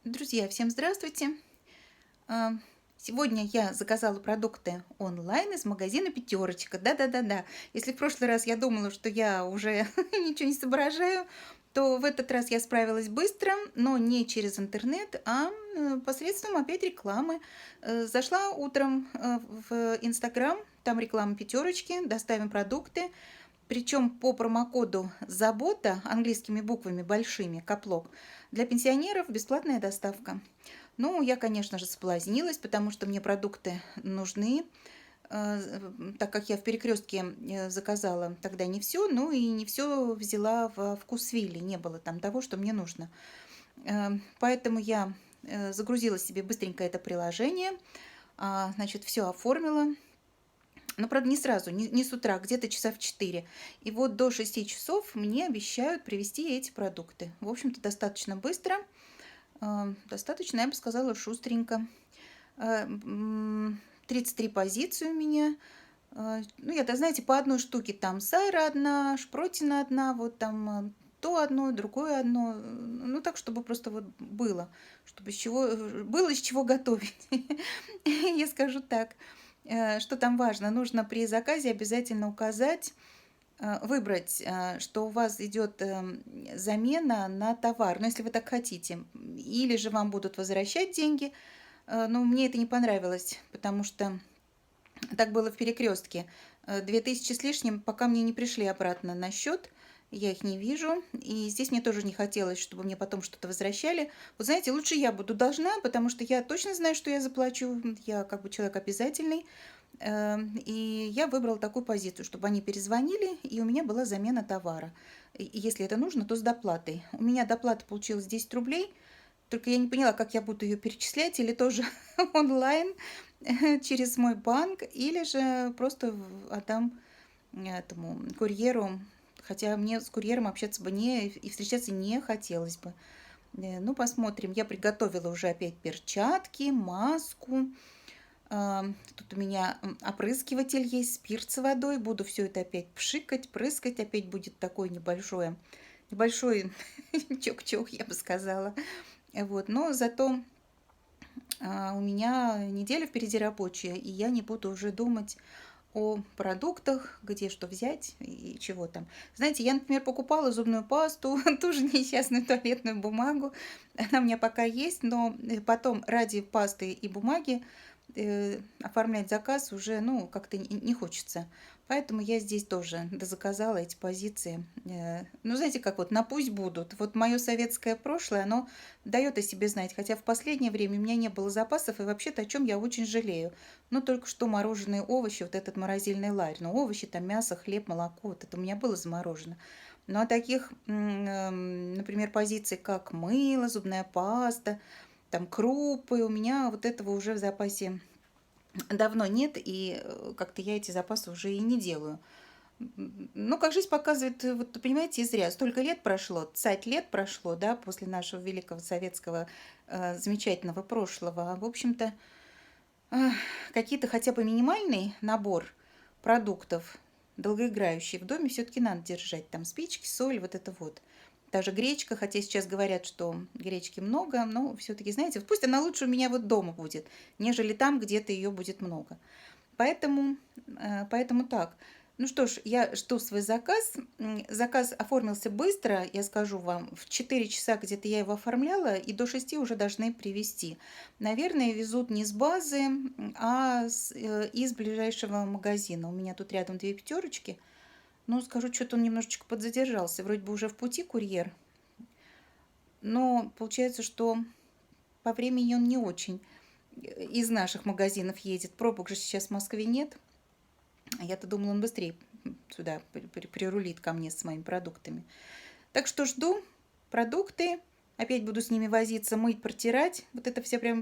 Друзья, всем здравствуйте! А, Сегодня я заказала продукты онлайн из магазина «Пятерочка». Да-да-да-да. Если в прошлый раз я думала, что я уже ничего не соображаю, то в этот раз я справилась быстро, но не через интернет, а посредством опять рекламы. Зашла утром в Инстаграм, там реклама «Пятерочки», доставим продукты. Причем по промокоду «Забота» английскими буквами большими, каплок, для пенсионеров бесплатная доставка. Ну, я, конечно же, соблазнилась, потому что мне продукты нужны, так как я в перекрестке заказала тогда не все, ну и не все взяла в Вкусвилле, не было там того, что мне нужно. Поэтому я загрузила себе быстренько это приложение, значит, все оформила. Но, правда, не сразу, не с утра, где-то часа в 4. И вот до 6 часов мне обещают привезти эти продукты. В общем-то, достаточно быстро, достаточно, я бы сказала, шустренько. 33 позиции у меня. Ну, я, да, знаете, по одной штуке. Там сайра одна, шпротина одна, вот там то одно, другое одно. Ну, так, чтобы просто вот было, чтобы было из чего готовить. Я скажу так. Что там важно? Нужно при заказе обязательно указать, выбрать, что у вас идет замена на товар, ну, если вы так хотите. Или же вам будут возвращать деньги. Но мне это не понравилось, потому что так было в перекрестке. 2000 с лишним, пока мне не пришли обратно на счет, я их не вижу. И здесь мне тоже не хотелось, чтобы мне потом что-то возвращали. Вот знаете, лучше я буду должна, потому что я точно знаю, что я заплачу. Я как бы человек обязательный. И я выбрала такую позицию, чтобы они перезвонили, и у меня была замена товара. И если это нужно, то с доплатой. У меня доплата получилась 10 рублей, только я не поняла, как я буду ее перечислять, или тоже онлайн через мой банк, или же просто отдам этому курьеру. Хотя мне с курьером общаться бы не и встречаться не хотелось бы. Ну, посмотрим. Я приготовила уже опять перчатки, маску. Тут у меня опрыскиватель есть, спирт с водой. Буду все это опять пшикать, прыскать. Опять будет такой небольшой чок-чок, я бы сказала. Вот. Но зато у меня неделя впереди рабочая, и я не буду уже думать о продуктах, где что взять и чего там. Знаете, я, например, покупала зубную пасту, тоже несчастную туалетную бумагу. Она у меня пока есть, но потом ради пасты и бумаги оформлять заказ уже, ну, как-то не хочется. Поэтому я здесь тоже дозаказала эти позиции. Ну, знаете, как вот на пусть будут. Вот мое советское прошлое, оно дает о себе знать. Хотя в последнее время у меня не было запасов, и вообще-то о чем я очень жалею. Ну, только что мороженые овощи, вот этот морозильный ларь. Ну, овощи, там мясо, хлеб, молоко, вот это у меня было заморожено. Но таких, например, позиций, как мыло, зубная паста, там крупы, у меня вот этого уже в запасе давно нет, и как-то я эти запасы уже и не делаю. Ну, как жизнь показывает, вот понимаете, и зря. Столько лет прошло, цать лет прошло, да, после нашего великого советского замечательного прошлого. В общем-то, какие-то хотя бы минимальный набор продуктов долгоиграющий в доме все-таки надо держать. Там спички, соль, вот это вот. Даже гречка, хотя сейчас говорят, что гречки много, но все-таки, знаете, вот пусть она лучше у меня вот дома будет, нежели там где-то ее будет много. Поэтому так. Ну что ж, я жду свой заказ. Заказ оформился быстро, я скажу вам. В 4 часа где-то я его оформляла, и до 6 уже должны привезти. Наверное, везут не с базы, а из ближайшего магазина. У меня тут рядом две пятерочки. Ну, скажу, что-то он немножечко подзадержался. Вроде бы уже в пути курьер. Но получается, что по времени он не очень из наших магазинов едет. Пробок же сейчас в Москве нет. Я-то думала, он быстрее сюда прирулит ко мне с моими продуктами. Так что жду продукты. Опять буду с ними возиться, мыть, протирать. Вот это все прям,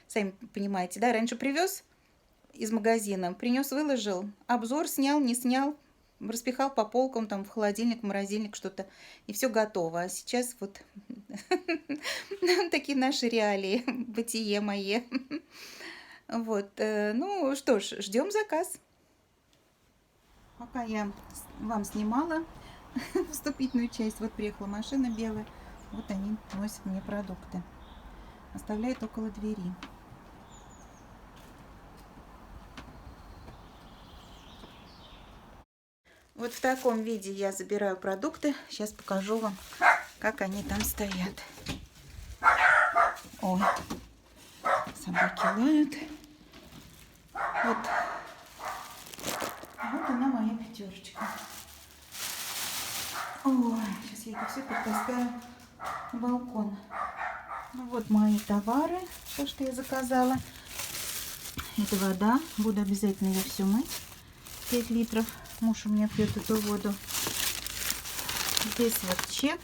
сами понимаете, да? Раньше привез из магазина, принес, выложил, обзор снял, не снял, распихал по полкам, там в холодильник, в морозильник что-то, и все готово. А сейчас вот такие наши реалии, бытие мое. Вот, ну что ж, ждем заказ. Пока я вам снимала вступительную часть, вот приехала машина белая, Вот они носят мне продукты. Оставляют около двери. Вот в таком виде я забираю продукты. Сейчас покажу вам, как они там стоят. Ой, собаки лают. Вот. Вот она, моя пятерочка. Ой, сейчас я это все перетаскаю на балкон. Ну вот мои товары, то, что я заказала. Это вода. Буду обязательно ее все мыть. 5 литров. Муж у меня пьет эту воду. Здесь вот чек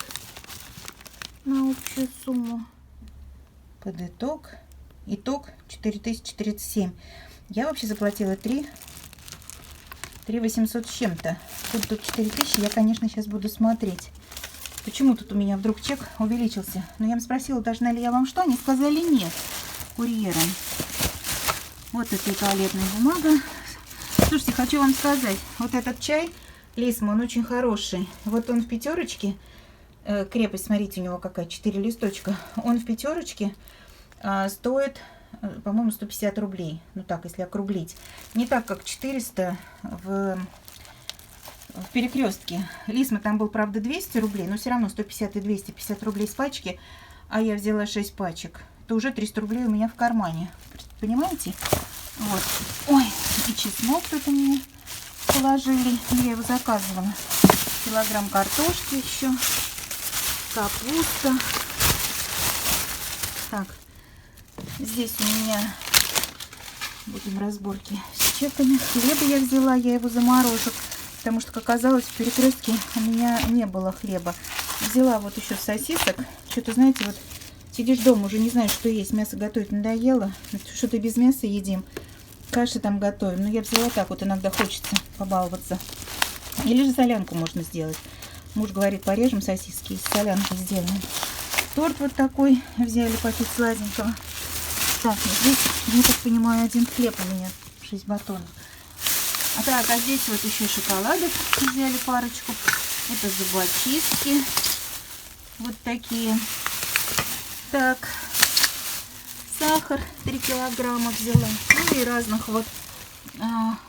на общую сумму. Под итог. Итог 4037. Я вообще заплатила 3 800 с чем-то. Тут 4000. Я, конечно, сейчас буду смотреть. Почему тут у меня вдруг чек увеличился? Но я им спросила, должна ли я вам что? Они сказали нет. Курьером. Вот это и туалетная бумага. Слушайте, хочу вам сказать. Вот этот чай Лисма, он очень хороший. Вот он в пятерочке. Крепость, смотрите, у него какая, 4 листочка. Он в пятерочке стоит, по-моему, 150 рублей. Ну так, если округлить. Не так, как 400 в Перекрестке. Лисма там был, правда, 200 рублей, но все равно 150 и 250 рублей с пачки. А я взяла 6 пачек. То уже 300 рублей у меня в кармане. Понимаете? Вот. Ой, и чеснок тут у меня положили. Я его заказывала. Килограмм картошки еще. Капуста. Так. Здесь у меня будем разборки с чеками. Хлеба я взяла, я его заморожу. Потому что, как оказалось, в Перекрестке у меня не было хлеба. Взяла вот еще сосисок. Что-то, знаете, вот сидишь дома, уже не знаешь, что есть. Мясо готовить надоело. Что-то без мяса едим. Каши там готовим. Но я взяла так, вот иногда хочется побаловаться. Или же солянку можно сделать. Муж говорит, порежем сосиски и с солянкой сделаем. Торт вот такой взяли, пакет сладенького. Так, вот здесь, я так понимаю, один хлеб у меня. 6 батонов. А здесь вот еще шоколадок взяли парочку. Это зубочистки. Вот такие. Так. Сахар 3 килограмма взяла. Ну и разных вот.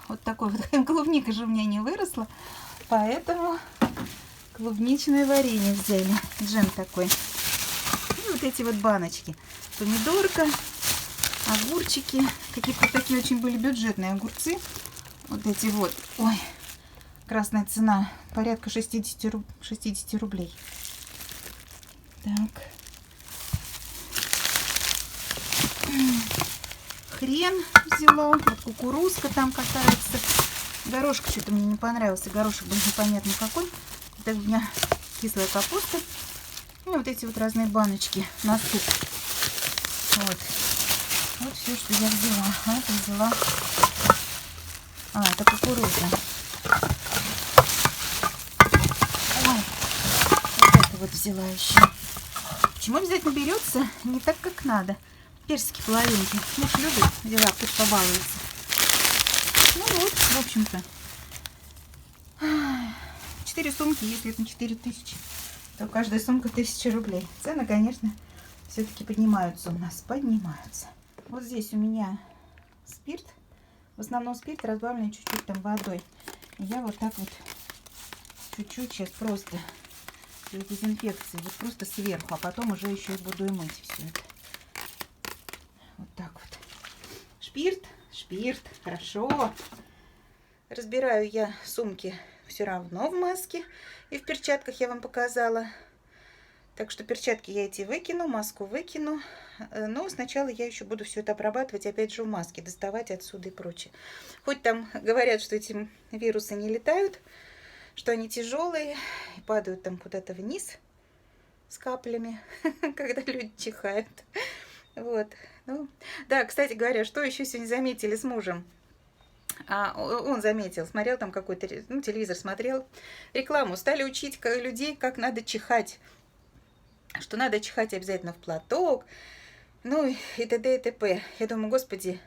Вот такой вот. Клубника же у меня не выросла. Поэтому клубничное варенье взяли. Джем такой. И вот эти вот баночки. Помидорка. Огурчики. Какие-то такие очень были бюджетные огурцы. Вот эти вот. Ой, красная цена. Порядка 60 рублей. Так. Хрен взяла. Вот кукурузка там катается. Горошек что-то мне не понравился. Горошек был непонятно какой. Это у меня кислая капуста. И вот эти вот разные баночки на суп. Вот. Вот все, что я взяла. А это взяла... это кукуруза. Ой, вот это вот взяла еще. Почему обязательно берется не так, как надо? Персики половинки. Муж любит, взяла, пусть побалуется. Ну вот, в общем-то. 4 сумки, если это 4000, то каждая сумка 1000 рублей. Цены, конечно, все-таки поднимаются у нас. Поднимаются. Вот здесь у меня спирт. В основном спирт, разбавленный чуть-чуть там водой. И я вот так вот чуть-чуть сейчас просто для дезинфекции, вот просто сверху, а потом уже еще и буду и мыть все это. Вот так вот. Шпирт, хорошо. Разбираю я сумки все равно в маске и в перчатках, я вам показала. Так что перчатки я эти выкину, маску выкину. Но сначала я еще буду все это обрабатывать, опять же, в маске, доставать отсюда и прочее. Хоть там говорят, что эти вирусы не летают, что они тяжелые и падают там куда-то вниз с каплями, когда люди чихают. Вот. Ну, да, кстати говоря, что еще сегодня заметили с мужем? Он заметил, смотрел там какой-то, ну, телевизор смотрел, рекламу. Стали учить людей, как надо чихать. Что надо чихать обязательно в платок, ну и т.д. и т.п. Я думаю, господи,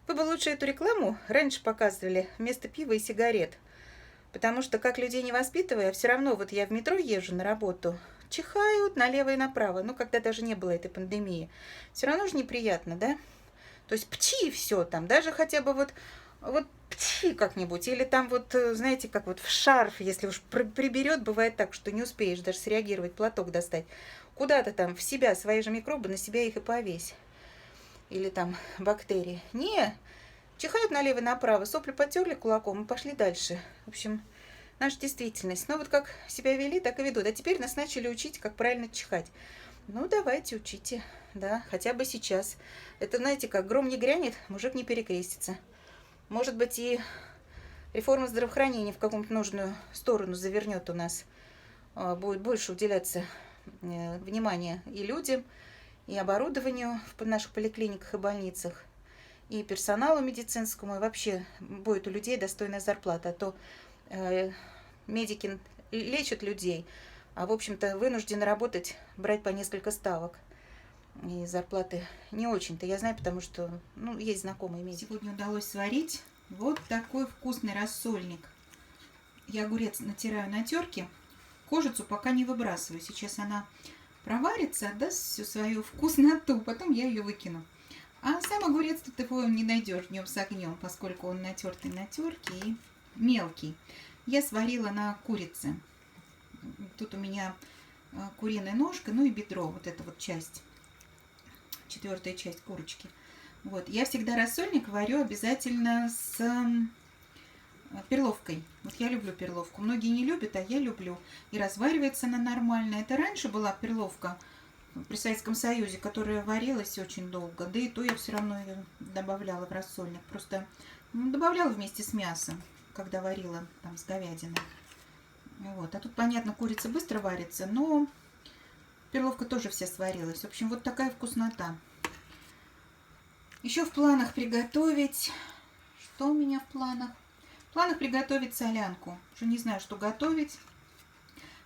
вы бы лучше эту рекламу раньше показывали вместо пива и сигарет. Потому что, как людей не воспитывая, все равно вот я в метро езжу на работу, чихают налево и направо, ну, когда даже не было этой пандемии. Все равно же неприятно, да? То есть пчи и все там, даже хотя бы вот пчи как-нибудь, или там вот, знаете, как вот в шарф, если уж приберет, бывает так, что не успеешь даже среагировать, платок достать. Куда-то там в себя, свои же микробы, на себя их и повесь. Или там бактерии. Не, чихают налево и направо, сопли потерли кулаком и пошли дальше. В общем, наша действительность. Ну вот как себя вели, так и ведут. А теперь нас начали учить, как правильно чихать. Ну, давайте, учите, да, хотя бы сейчас. Это, знаете, как гром не грянет, мужик не перекрестится. Может быть, и реформа здравоохранения в какую-то нужную сторону завернет у нас. Будет больше уделяться внимания и людям, и оборудованию в наших поликлиниках и больницах, и персоналу медицинскому, и вообще будет у людей достойная зарплата. А то медики лечат людей, а, в общем-то, вынуждены работать, брать по несколько ставок. И зарплаты не очень-то, я знаю, потому что, ну, есть знакомые медики. Сегодня удалось сварить вот такой вкусный рассольник. Я огурец натираю на терке, кожицу пока не выбрасываю. Сейчас она проварится, отдаст всю свою вкусноту, потом я ее выкину. А сам огурец тут его не найдешь днем с огнем, поскольку он натертый на терке и мелкий. Я сварила на курице. Тут у меня куриная ножка, ну и бедро, вот эта вот часть, 4-я часть курочки. Вот. Я всегда рассольник варю обязательно с перловкой. Вот я люблю перловку. Многие не любят, а я люблю. И разваривается она нормально. Это раньше была перловка при Советском Союзе, которая варилась очень долго. Да и то я все равно ее добавляла в рассольник. Просто добавляла вместе с мясом, когда варила там с говядиной. Вот. А тут, понятно, курица быстро варится, но перловка тоже вся сварилась. В общем, вот такая вкуснота. Еще в планах приготовить... Что у меня в планах? В планах приготовить солянку. Уже не знаю, что готовить.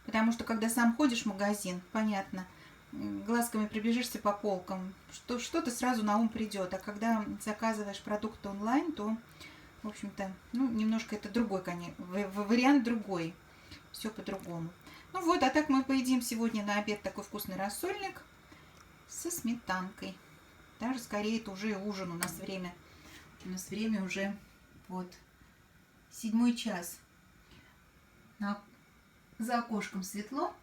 Потому что, когда сам ходишь в магазин, понятно, глазками пробежишься по полкам, что-то сразу на ум придет. А когда заказываешь продукты онлайн, то, в общем-то, ну, немножко это другой, конечно, вариант другой. Все по-другому. Ну вот, а так мы поедим сегодня на обед такой вкусный рассольник со сметанкой. Даже скорее это уже ужин. У нас время уже вот 7 час. За окошком светло.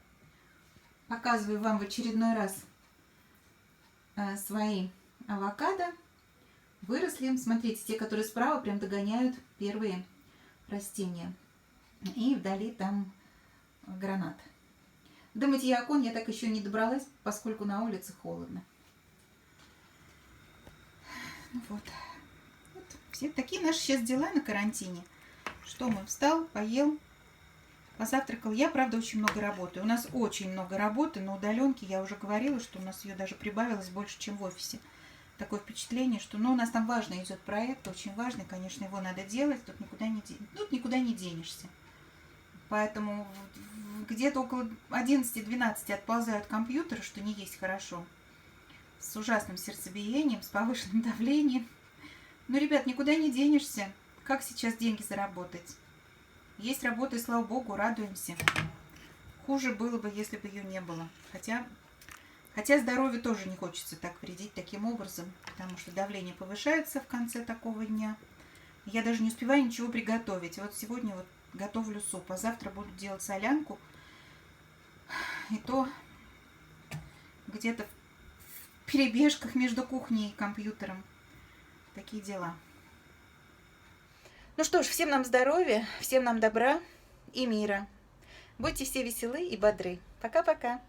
Показываю вам в очередной раз свои авокадо. Выросли. Смотрите, те, которые справа, прям догоняют первые растения. И вдали там гранат. До мытья окон я так еще не добралась, поскольку на улице холодно. Ну вот. Все такие наши сейчас дела на карантине. Что мы? Встал, поел, позавтракал. Я, правда, очень много работаю. У нас очень много работы на удаленке. Я уже говорила, что у нас ее даже прибавилось больше, чем в офисе. Такое впечатление, что у нас там важный идет проект, очень важный, конечно, его надо делать. Тут никуда не денешься. Поэтому где-то около 11-12 отползают компьютеры, что не есть хорошо. С ужасным сердцебиением, с повышенным давлением. Но, ребят, никуда не денешься. Как сейчас деньги заработать? Есть работа, и слава богу, радуемся. Хуже было бы, если бы ее не было. Хотя здоровью тоже не хочется так вредить таким образом, потому что давление повышается в конце такого дня. Я даже не успеваю ничего приготовить. Вот сегодня вот готовлю суп, а завтра буду делать солянку. И то где-то в перебежках между кухней и компьютером. Такие дела. Ну что ж, всем нам здоровья, всем нам добра и мира. Будьте все веселы и бодры. Пока-пока.